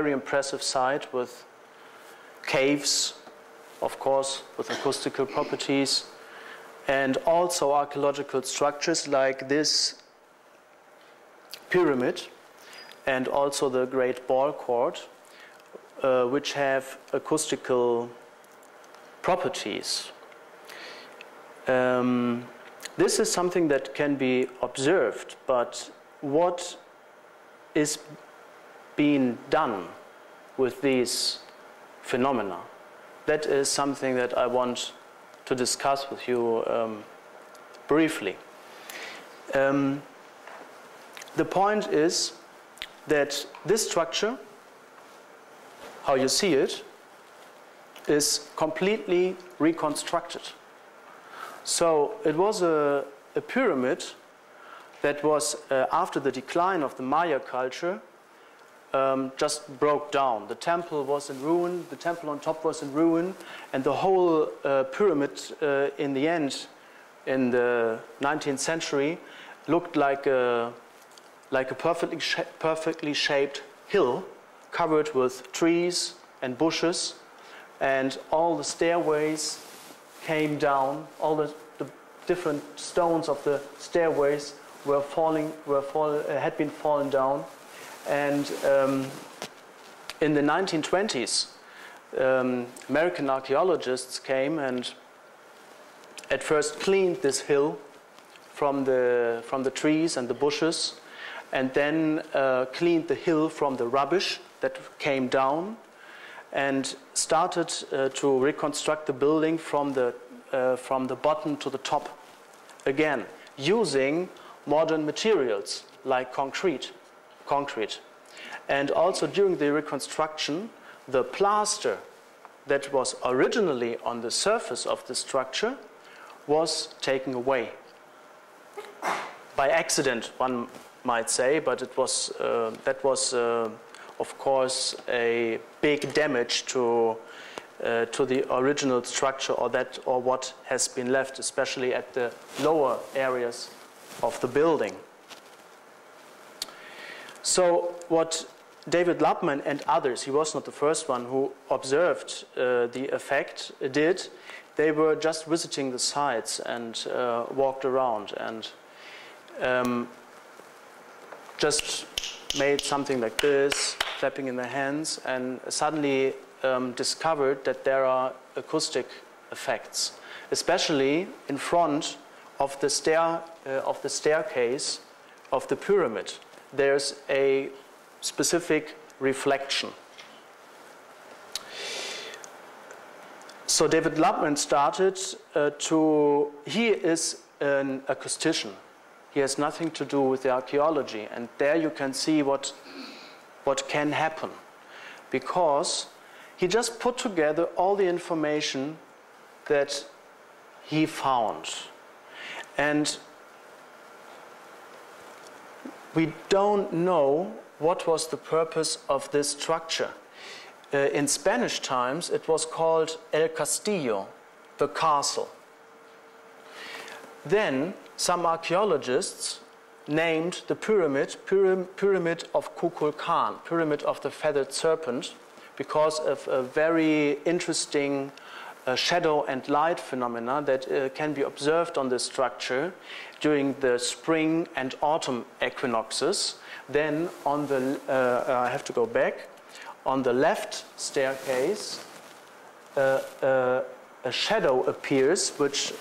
very impressive site with caves, of course, with acoustical properties, and also archaeological structures like this pyramid and also the Great Ball Court, which have acoustical properties. This is something that can be observed, but what is being done with these phenomena? That is something that I want to discuss with you briefly. The point is that this structure, how you see it, is completely reconstructed. So it was a pyramid that was, after the decline of the Maya culture, just broke down. The temple was in ruin, the temple on top was in ruin, and the whole pyramid in the end, in the 19th century, looked like a perfectly shaped hill covered with trees and bushes, and all the stairways came down, all the different stones of the stairways had been fallen down. And in the 1920s, American archaeologists came and at first cleaned this hill from the trees and the bushes, and then cleaned the hill from the rubbish that came down, and started to reconstruct the building from the bottom to the top again, using modern materials like concrete. And also during the reconstruction, the plaster that was originally on the surface of the structure was taken away. By accident, one might say, but it was, that was, of course, a big damage to the original structure, or what has been left, especially at the lower areas of the building. So what David Lubman and others, he was not the first one who observed the effect, did, they were just visiting the sites and walked around and just made something like this, clapping in their hands, and suddenly discovered that there are acoustic effects, especially in front of the staircase of the pyramid. There's a specific reflection. So David Lubman started he is an acoustician. He has nothing to do with the archaeology, and there you can see what can happen, because he just put together all the information that he found. And we don't know what was the purpose of this structure. In Spanish times, it was called El Castillo, the castle. Then some archaeologists named the pyramid Pyramid of Kukulkan, Pyramid of the Feathered Serpent, because of a very interesting shadow and light phenomena that can be observed on this structure during the spring and autumn equinoxes. Then on the, I have to go back, on the left staircase, a shadow appears which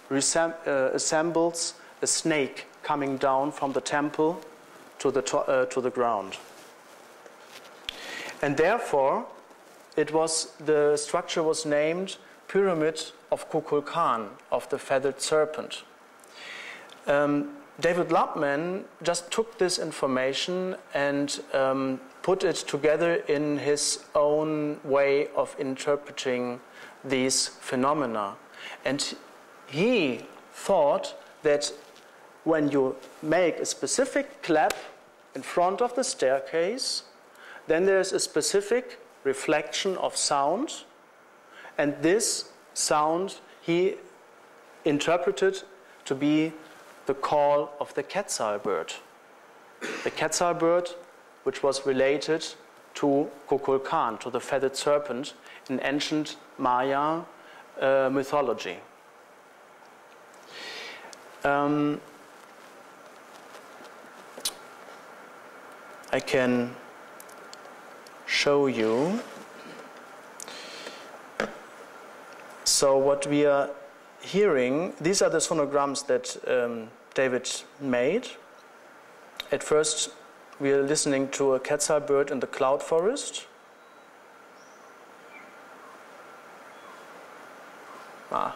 resembles a snake coming down from the temple to the ground. And therefore, the structure was named Pyramid of Kukulkan, of the Feathered Serpent. David Lubman just took this information and put it together in his own way of interpreting these phenomena. And he thought that when you make a specific clap in front of the staircase, then there's a specific reflection of sound, and this sound he interpreted to be the call of the quetzal bird. The quetzal bird, which was related to Kukulkan, to the feathered serpent in ancient Maya mythology. I can show you. So what we are hearing, these are the sonograms that David made. At first, we are listening to a quetzal bird in the cloud forest. Yeah,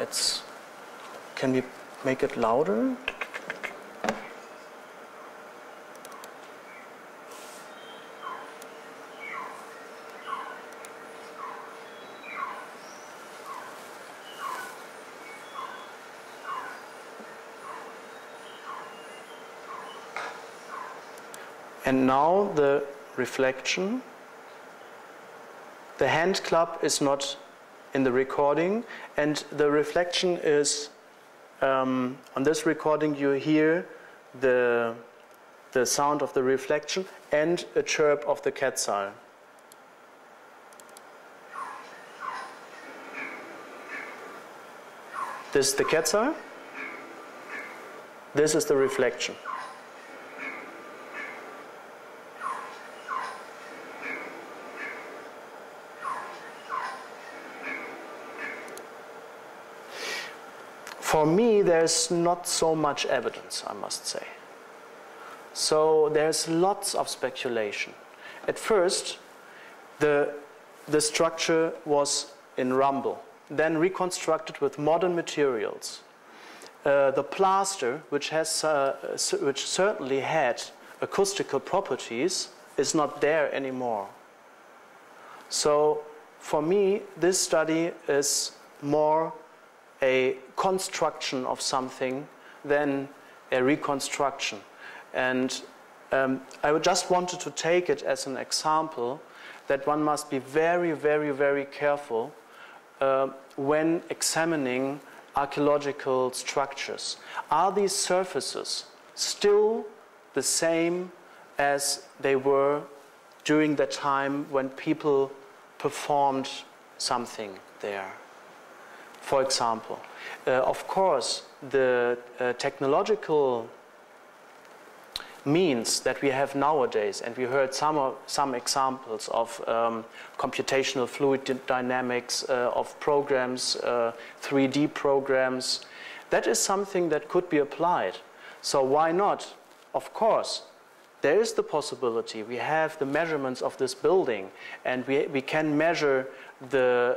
it's. Can we make it louder? And now the reflection. The hand clap is not in the recording, and the reflection is on this recording. You hear the sound of the reflection and a chirp of the quetzal. This is the quetzal. This is the reflection. For me, there's not so much evidence, I must say. So there's lots of speculation. At first, the structure was in rumble, then reconstructed with modern materials. The plaster, which certainly had acoustical properties, is not there anymore. So for me, this study is more a construction of something than a reconstruction. And I just wanted to take it as an example that one must be very, very, very careful when examining archaeological structures. Are these surfaces still the same as they were during the time when people performed something there? For example, of course, the technological means that we have nowadays, and we heard some examples of computational fluid dynamics, of programs, 3D programs, that is something that could be applied. So why not? Of course, there is the possibility. We have the measurements of this building, and we can measure the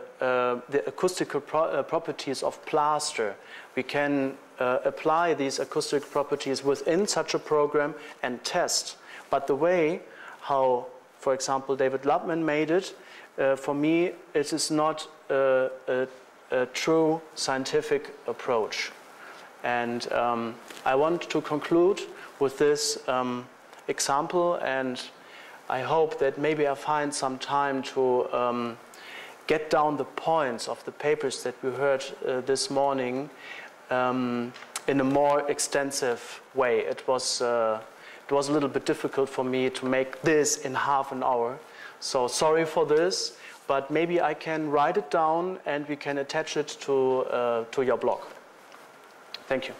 acoustical properties of plaster. We can apply these acoustic properties within such a program and test. But the way how, for example, David Lubman made it, for me, it is not a true scientific approach. And I want to conclude with this example, and I hope that maybe I find some time to get down the points of the papers that we heard this morning in a more extensive way. It was a little bit difficult for me to make this in half an hour, so sorry for this, but maybe I can write it down and we can attach it to your blog. Thank you.